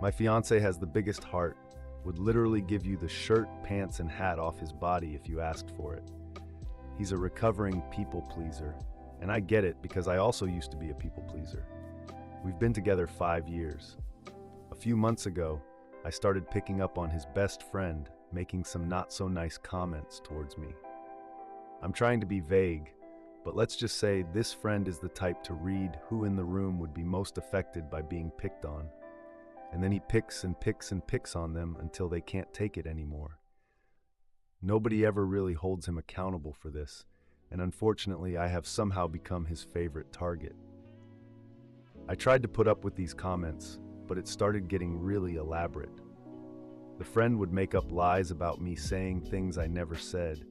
My fiance has the biggest heart, would literally give you the shirt, pants, and hat off his body if you asked for it. He's a recovering people pleaser, and I get it because I also used to be a people pleaser. We've been together 5 years. A few months ago, I started picking up on his best friend making some not-so-nice comments towards me. I'm trying to be vague, but let's just say this friend is the type to read who in the room would be most affected by being picked on. And then he picks and picks and picks on them until they can't take it anymore. Nobody ever really holds him accountable for this, and unfortunately I have somehow become his favorite target. I tried to put up with these comments, but it started getting really elaborate. The friend would make up lies about me saying things I never said.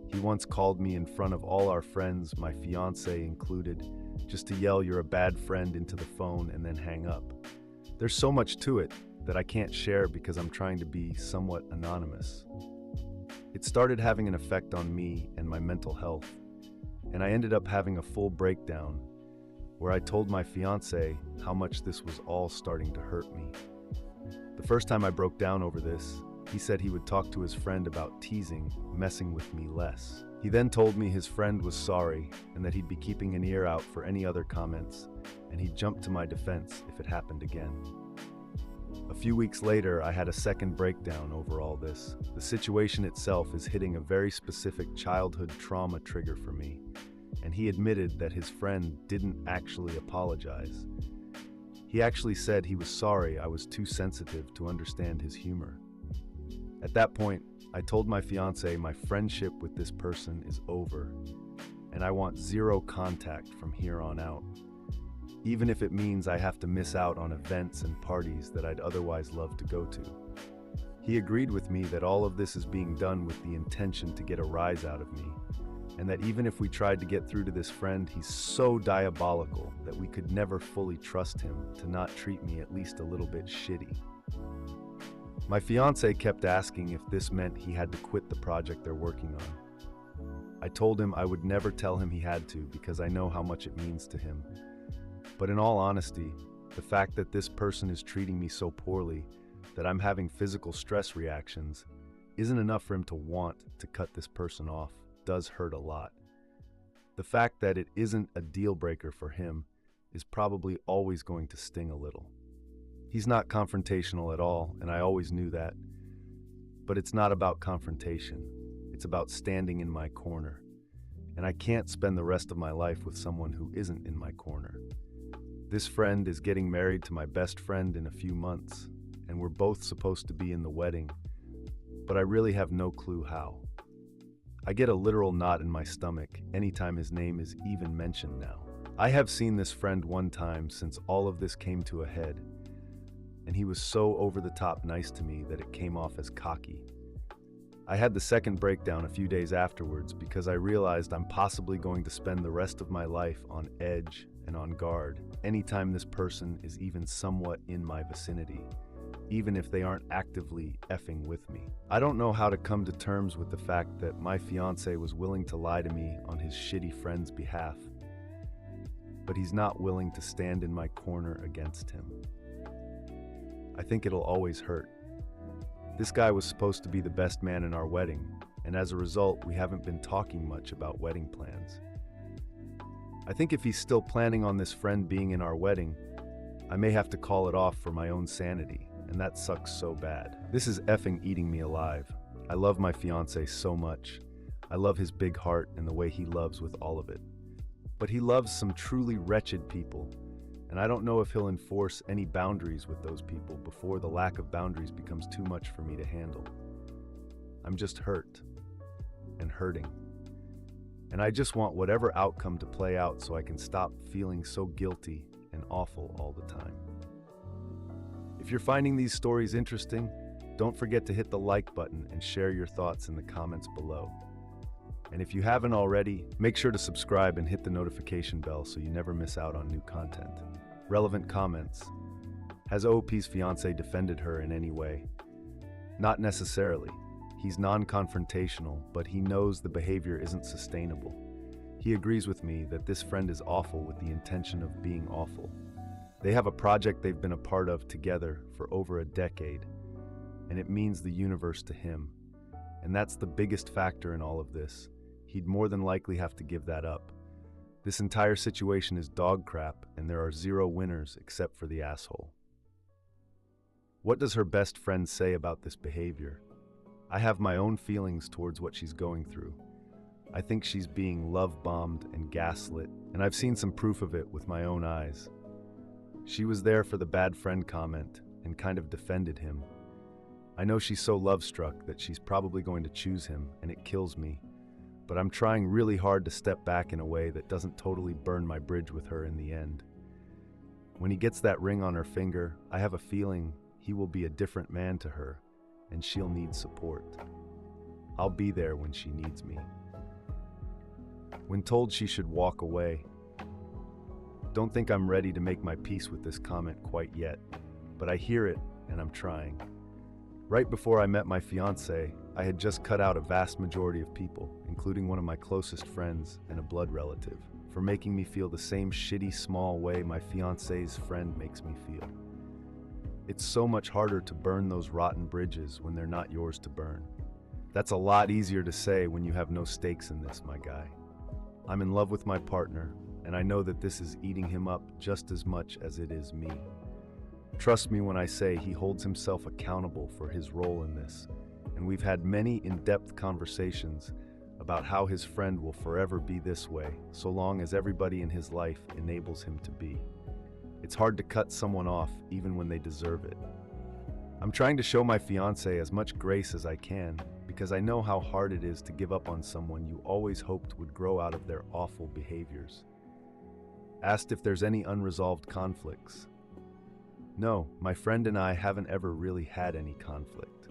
He once called me in front of all our friends, my fiancé included, just to yell "you're a bad friend" into the phone and then hang up. There's so much to it that I can't share because I'm trying to be somewhat anonymous. It started having an effect on me and my mental health, and I ended up having a full breakdown where I told my fiancé how much this was all starting to hurt me. The first time I broke down over this, he said he would talk to his friend about teasing, messing with me less. He then told me his friend was sorry and that he'd be keeping an ear out for any other comments, and he'd jump to my defense if it happened again. A few weeks later, I had a second breakdown over all this. The situation itself is hitting a very specific childhood trauma trigger for me, and he admitted that his friend didn't actually apologize. He actually said he was sorry I was too sensitive to understand his humor. At that point, I told my fiancé my friendship with this person is over, and I want zero contact from here on out, even if it means I have to miss out on events and parties that I'd otherwise love to go to. He agreed with me that all of this is being done with the intention to get a rise out of me, and that even if we tried to get through to this friend, he's so diabolical that we could never fully trust him to not treat me at least a little bit shitty. My fiancé kept asking if this meant he had to quit the project they're working on. I told him I would never tell him he had to because I know how much it means to him. But in all honesty, the fact that this person is treating me so poorly that I'm having physical stress reactions isn't enough for him to want to cut this person off does hurt a lot. The fact that it isn't a deal breaker for him is probably always going to sting a little. He's not confrontational at all, and I always knew that. But it's not about confrontation. It's about standing in my corner. And I can't spend the rest of my life with someone who isn't in my corner. This friend is getting married to my best friend in a few months, and we're both supposed to be in the wedding, but I really have no clue how. I get a literal knot in my stomach anytime his name is even mentioned now. I have seen this friend one time since all of this came to a head, and he was so over-the-top nice to me that it came off as cocky. I had the second breakdown a few days afterwards because I realized I'm possibly going to spend the rest of my life on edge and on guard anytime this person is even somewhat in my vicinity, even if they aren't actively effing with me. I don't know how to come to terms with the fact that my fiancé was willing to lie to me on his shitty friend's behalf, but he's not willing to stand in my corner against him. I think it'll always hurt. This guy was supposed to be the best man in our wedding, and as a result, we haven't been talking much about wedding plans. I think if he's still planning on this friend being in our wedding, I may have to call it off for my own sanity, and that sucks so bad. This is effing eating me alive. I love my fiancé so much. I love his big heart and the way he loves with all of it. But he loves some truly wretched people, and I don't know if he'll enforce any boundaries with those people before the lack of boundaries becomes too much for me to handle. I'm just hurt and hurting. And I just want whatever outcome to play out so I can stop feeling so guilty and awful all the time. If you're finding these stories interesting, don't forget to hit the like button and share your thoughts in the comments below. And if you haven't already, make sure to subscribe and hit the notification bell so you never miss out on new content. Relevant comments. Has OP's fiancé defended her in any way? Not necessarily. He's non-confrontational, but he knows the behavior isn't sustainable. He agrees with me that this friend is awful with the intention of being awful. They have a project they've been a part of together for over a decade, and it means the universe to him. And that's the biggest factor in all of this. He'd more than likely have to give that up. This entire situation is dog crap, and there are zero winners except for the asshole. What does her best friend say about this behavior? I have my own feelings towards what she's going through. I think she's being love-bombed and gaslit, and I've seen some proof of it with my own eyes. She was there for the bad friend comment and kind of defended him. I know she's so love-struck that she's probably going to choose him, and it kills me. But I'm trying really hard to step back in a way that doesn't totally burn my bridge with her in the end. When he gets that ring on her finger, I have a feeling he will be a different man to her, and she'll need support. I'll be there when she needs me. When told she should walk away, don't think I'm ready to make my peace with this comment quite yet, but I hear it and I'm trying. Right before I met my fiancé, I had just cut out a vast majority of people, including one of my closest friends and a blood relative, for making me feel the same shitty small way my fiancé's friend makes me feel. It's so much harder to burn those rotten bridges when they're not yours to burn. That's a lot easier to say when you have no stakes in this, my guy. I'm in love with my partner, and I know that this is eating him up just as much as it is me. Trust me when I say he holds himself accountable for his role in this, and we've had many in-depth conversations about how his friend will forever be this way, so long as everybody in his life enables him to be. It's hard to cut someone off even when they deserve it. I'm trying to show my fiancé as much grace as I can, because I know how hard it is to give up on someone you always hoped would grow out of their awful behaviors. Asked if there's any unresolved conflicts. No, my friend and I haven't ever really had any conflict.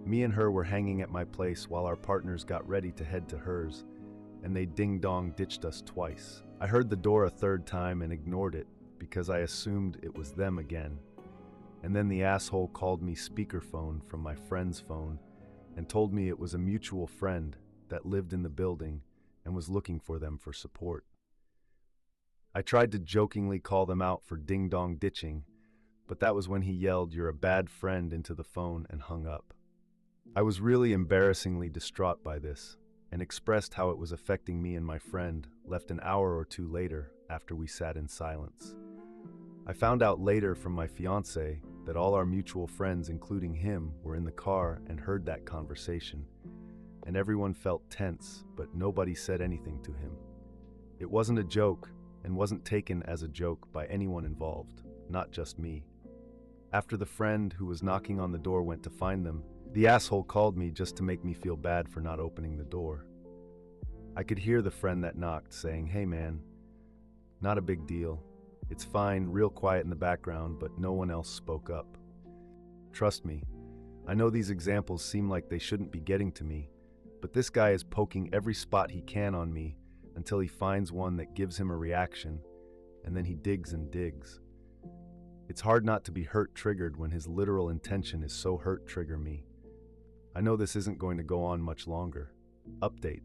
Me and her were hanging at my place while our partners got ready to head to hers, and they ding-dong ditched us twice. I heard the door a third time and ignored it because I assumed it was them again. And then the asshole called me speakerphone from my friend's phone and told me it was a mutual friend that lived in the building and was looking for them for support. I tried to jokingly call them out for ding-dong ditching, but that was when he yelled, "You're a bad friend," into the phone and hung up. I was really embarrassingly distraught by this and expressed how it was affecting me and my friend, left an hour or two later after we sat in silence. I found out later from my fiancé that all our mutual friends, including him, were in the car and heard that conversation, and everyone felt tense, but nobody said anything to him. It wasn't a joke and wasn't taken as a joke by anyone involved, not just me. After the friend who was knocking on the door went to find them, the asshole called me just to make me feel bad for not opening the door. I could hear the friend that knocked saying, "Hey man, not a big deal. It's fine," real quiet in the background, but no one else spoke up. Trust me, I know these examples seem like they shouldn't be getting to me, but this guy is poking every spot he can on me until he finds one that gives him a reaction, and then he digs and digs. It's hard not to be hurt-triggered when his literal intention is so hurt-trigger me. I know this isn't going to go on much longer. Update.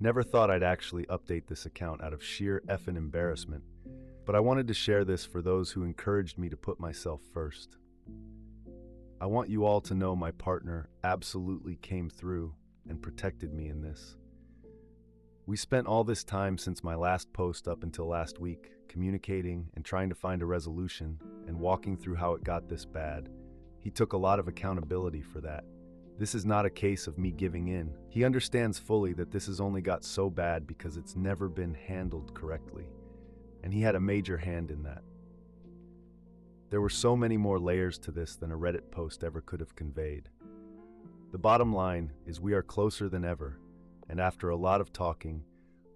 Never thought I'd actually update this account out of sheer effing embarrassment, but I wanted to share this for those who encouraged me to put myself first. I want you all to know my partner absolutely came through and protected me in this. We spent all this time since my last post up until last week, communicating and trying to find a resolution and walking through how it got this bad. He took a lot of accountability for that. This is not a case of me giving in. He understands fully that this has only got so bad because it's never been handled correctly, and he had a major hand in that. There were so many more layers to this than a Reddit post ever could have conveyed. The bottom line is we are closer than ever, and after a lot of talking,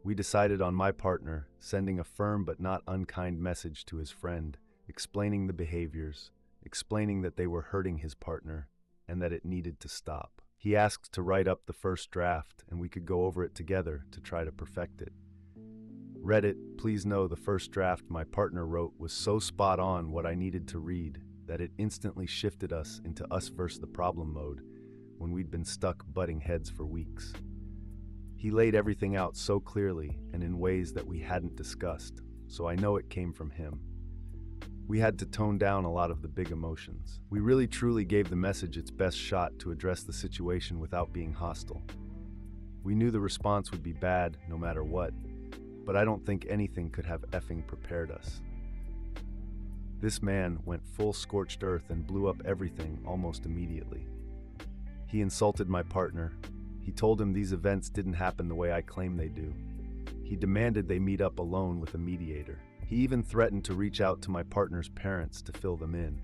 we decided on my partner sending a firm but not unkind message to his friend, explaining the behaviors, explaining that they were hurting his partner, and that it needed to stop. He asked to write up the first draft, and we could go over it together to try to perfect it. Reddit, please know the first draft my partner wrote was so spot on what I needed to read that it instantly shifted us into us versus the problem mode when we'd been stuck butting heads for weeks. He laid everything out so clearly and in ways that we hadn't discussed, so I know it came from him. We had to tone down a lot of the big emotions. We really truly gave the message its best shot to address the situation without being hostile. We knew the response would be bad no matter what, but I don't think anything could have effing prepared us. This man went full scorched earth and blew up everything almost immediately. He insulted my partner. He told him these events didn't happen the way I claim they do. He demanded they meet up alone with a mediator. He even threatened to reach out to my partner's parents to fill them in,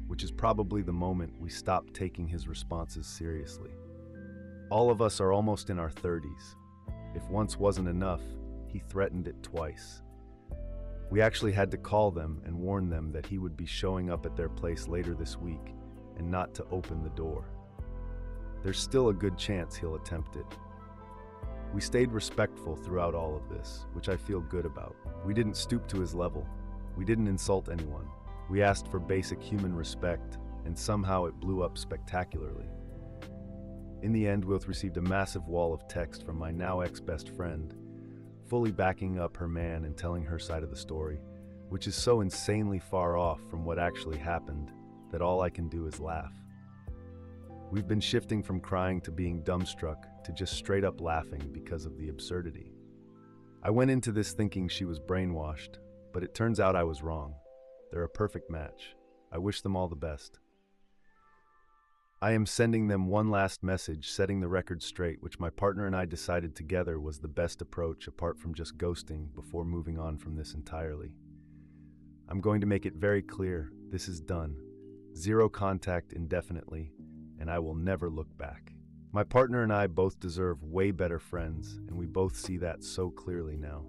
which is probably the moment we stopped taking his responses seriously. All of us are almost in our 30s. If once wasn't enough, he threatened it twice. We actually had to call them and warn them that he would be showing up at their place later this week and not to open the door. There's still a good chance he'll attempt it. We stayed respectful throughout all of this, which I feel good about. We didn't stoop to his level. We didn't insult anyone. We asked for basic human respect, and somehow it blew up spectacularly. In the end, we both received a massive wall of text from my now ex-best friend, fully backing up her man and telling her side of the story, which is so insanely far off from what actually happened that all I can do is laugh. We've been shifting from crying to being dumbstruck to just straight up laughing because of the absurdity. I went into this thinking she was brainwashed, but it turns out I was wrong. They're a perfect match. I wish them all the best. I am sending them one last message setting the record straight, which my partner and I decided together was the best approach apart from just ghosting before moving on from this entirely. I'm going to make it very clear, this is done. Zero contact indefinitely, and I will never look back. My partner and I both deserve way better friends, and we both see that so clearly now.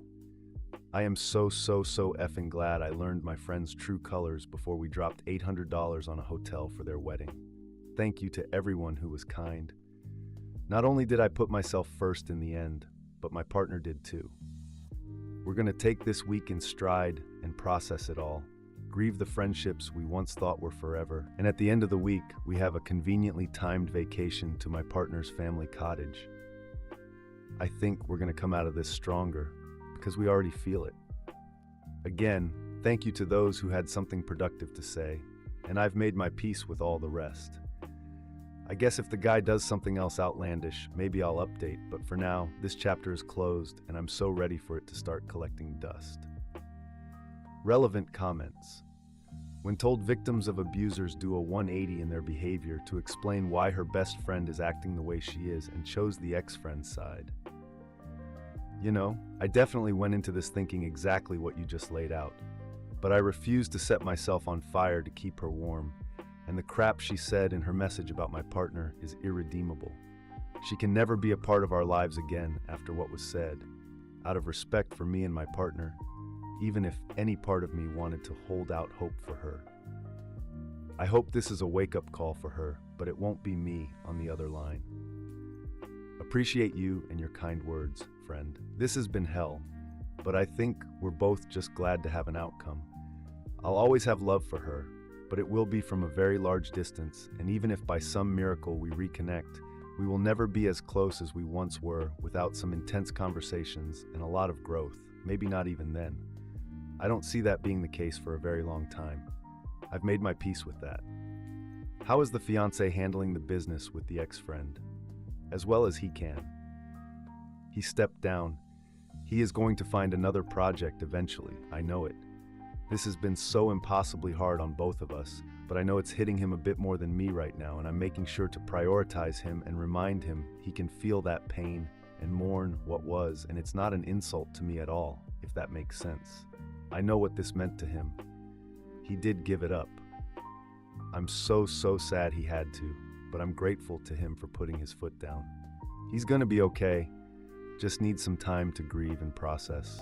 I am so effing glad I learned my friend's true colors before we dropped $800 on a hotel for their wedding. Thank you to everyone who was kind. Not only did I put myself first in the end, but my partner did too. We're going to take this week in stride and process it all. Grieve the friendships we once thought were forever, and at the end of the week, we have a conveniently timed vacation to my partner's family cottage. I think we're going to come out of this stronger, because we already feel it. Again, thank you to those who had something productive to say, and I've made my peace with all the rest. I guess if the guy does something else outlandish, maybe I'll update, but for now, this chapter is closed, and I'm so ready for it to start collecting dust. Relevant comments. When told victims of abusers do a 180 in their behavior to explain why her best friend is acting the way she is and chose the ex-friend's side. You know, I definitely went into this thinking exactly what you just laid out, but I refused to set myself on fire to keep her warm, and the crap she said in her message about my partner is irredeemable. She can never be a part of our lives again after what was said, out of respect for me and my partner, even if any part of me wanted to hold out hope for her. I hope this is a wake-up call for her, but it won't be me on the other line. Appreciate you and your kind words, friend. This has been hell, but I think we're both just glad to have an outcome. I'll always have love for her, but it will be from a very large distance, and even if by some miracle we reconnect, we will never be as close as we once were without some intense conversations and a lot of growth, maybe not even then. I don't see that being the case for a very long time. I've made my peace with that. How is the fiancé handling the business with the ex-friend? As well as he can. He stepped down. He is going to find another project eventually, I know it. This has been so impossibly hard on both of us, but I know it's hitting him a bit more than me right now, and I'm making sure to prioritize him and remind him he can feel that pain and mourn what was, and it's not an insult to me at all, if that makes sense. I know what this meant to him. He did give it up. I'm so sad he had to, but I'm grateful to him for putting his foot down. He's gonna be okay, just needs some time to grieve and process.